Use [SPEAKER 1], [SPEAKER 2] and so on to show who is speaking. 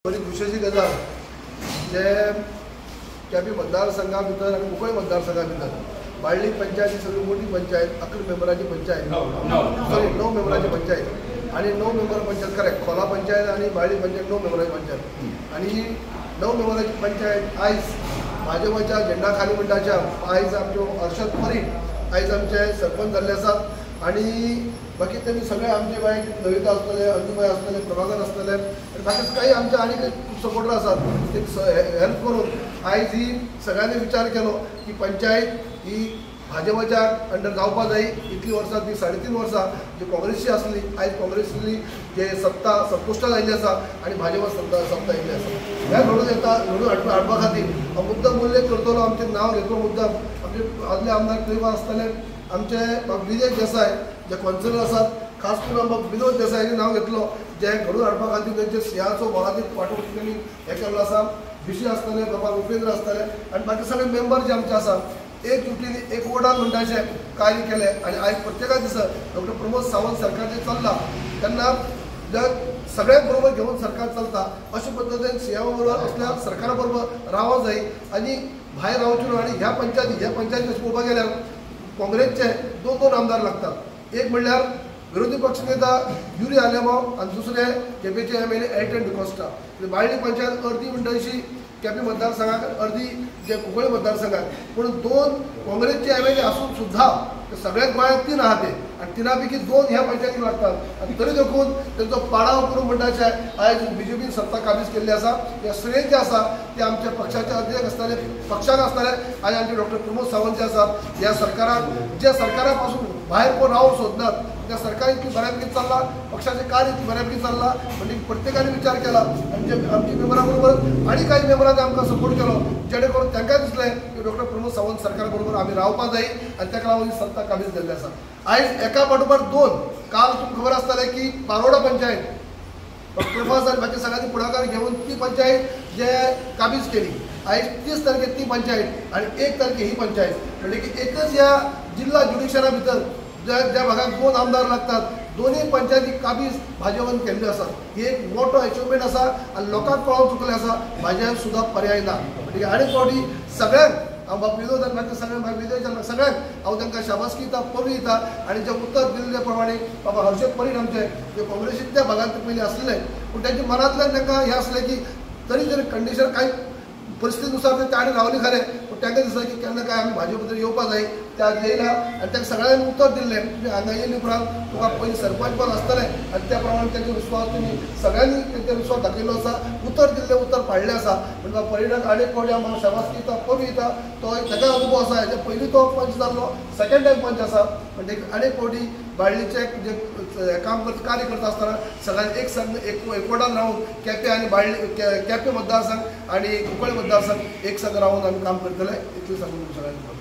[SPEAKER 1] बरी खुशेची गजाल जे केपी मतदारसंघा भितर आनी कुंकळी मतदारसंघा भितर बाळ्ळी पंचायत ही सगळी मोठी पंचायत 11 मेंबरांची पंचायत सॉरी 9 मेंबरांची पंचायत आणि 9 मेंबर पंचायत करेक्ट खोला पंचायत आणि बाळ्ळी पंचायत 9 मेंबरांची पंचायत आणि ही 9 मेंबरांची पंचायत आयज भाजपाच्या झेंडा खाली मंडळाच्या आयज आमच्यो अर्शद परीट आयज आमचे सरपंच जाल्ले आसात आणि बाकी त्यांनी सगळे आमचे बाय ललिता आसतले अंजुबाई आसतले प्रभाकर आसतले आणि बाकी काही आमचे आणि सपोर्टर आसात ते हेल्प करून आयज ही सगळ्यांनी विचार केलो की पंचायत ही भाजपाच्या अंडर जावपा जाय। इतली वर्सां ती 3.5 वर्सां जी काँग्रेसची आसली आयज काँग्रेसली जे सत्ता संपुश्टात आयिल्ली आसा आणि भाजपा सत्ता आयिल्ली आसा। ह्या घडून येता घडून हाडपा खातीर हांव मुद्दम उल्लेख करतलो आमचें नांव घेतलो मुद्दम आमचे आदले आमदार क्लेवर आसतले आमचे विजय देसाय जे कॉन्सिलर आसात खास करून विनोद देसायचे नांव घेतलो जे घडून हाडपा खातीर तेंचे सिंहाचो मोलादीक वांटो तेणी हें केल्लो आसा। बिशी आसतले बाबा उपेंद्र आसतले आनी बाकी सगळे मेंबर जे आमचे आसा एक जुटीन एक वोटान म्हणटाचे कार्य केले आणि आयज प्रत्येका दिसा डॉक्टर प्रमोद सावंत सरकार जे चल्ला तेन्ना सगळ्यांक बरोबर घेऊन सरकार चलता अशा पद्दतीन सिंहा बरोबर असल्या सरकारा बरोबर रावो जाय आणि भायर रावचे आणि ह्या पंचायती कशें पळोवपाक गेल्यार काँग्रेसचे दोन आमदार लागतात। एक म्हणल्यार विरोधी पक्षनेता युरी आलेमो आणि दुसरे केपेचे एमएलए एल्टन डिकोस्टा। बाळ्ळी पंचायत अर्दी म्हणटशी केपी मतदारसंघात अर्दी जे कुंकळी मतदारसंघात पूण 2 काँग्रेसचे एमएलए आसून सुद्धा सगळ्यात गोंयांत 3 आहा ते आणि 3 पैकी 2 ह्या पंचायतीक लागतात आणि तरी देखून त्यांचो पाडाव करून म्हणटाचे आयज बीजेपीन सत्ता काबीज केल्ली आसा। हे श्रेय जे आसा ते आमच्या पक्षाचे अध्यक्ष आसतले पक्षाक आसतले आनी आमचे डॉक्टर प्रमोद सावंत जे आसात ह्या सरकाराक जे सरकारा पासून भायर कोण रावंक सोदनात त्या सरकार इतली बऱ्यापैकी चालला पक्षाचे कार्य इतली बऱ्यापैकी चालला म्हणजे प्रत्येकाने विचार केला आमच्या मेंबरा बरोबर आणि काही मेंबरांनी आमकां सपोर्ट केलो जेणे करून तांकां दिसलें की डॉक्टर प्रमोद सावंत सरकार बरोबर आमी रावपाक जाय आनी ताका लागून ही सत्ता काबीज जाल्ली आसा। आयज एका फाटोफाट 2 काल तुमकां खबर आसतलें की बारोडा पंचायत प्रभास आनी बाकी सगळ्यांनी पुढाकार घेवन ती पंचायत जे काबीज केली आयज 30 तारखेक ती पंचायत आणि 1 तारखेक ही पंचायत म्हणजे की एकच ह्या जिल्हा ज्युडिशरा भितर ज्या भागात 2 आमदार लागतात दोन्ही पंचायती काबीज भाजपान केल्ल्यो आसात। ही एक मोठो अचिव्हमेंट आसा आणि लोकांक कळोवन चुकलें आसा भाजप सुद्धा पर्याय ना म्हणजे आनी फावटी सगळ्यांक हांव बाबा विनोद आनी बाकी सगळ्यांक विजय सगळ्यांक हांव तांकां शाबासकी दिता पवी दिता आणि जे उत्तर दिल्ले प्रमाणे बाबा हर्षद परीट आमचे जे काँग्रेसीत त्या भागांत पयलीं आसले पूण तांच्या मनांतल्यान तांकां हें आसलें की तरी कंडिशन कांय परिस्थितीनुसार ते ताणें रावले खरें पूण तांकां दिसता की केन्ना काय आमी भाजप भितर येवपाक जाय ते आज येयना आनी तांकां सगळ्यांनी उत्तर दिल्लें तुमी हांगा येयले उपरांत तुका पयलीं सरपंच पद आसतलें आनी त्या प्रमाणे तांचो विश्वास तुमी सगळ्यांनी तांचेर विश्वास दाखयल्लो आसा उत्तर दिल्लें उत्तर पाळिल्लें आसा म्हणजे परिणाम आनीक फावटी हांव शाबासकी दिता पवी दिता तो ताका अनुभव आसा हेच्या पयलीं तो पंच जाल्लो सेकंड टायम पंच आसा म्हणजे आनीक फावटी बाळ्ळीचे जे काम कार्य करता आसतना सगळ्यांनी एक संघ एकवटान रावन केपें आनी बाळ्ळी केपें मतदारसंघ आनी कुंकळी मतदारसंघ एक संघ रावन आमी काम करतले इतलें सांगून सगळ्यांनी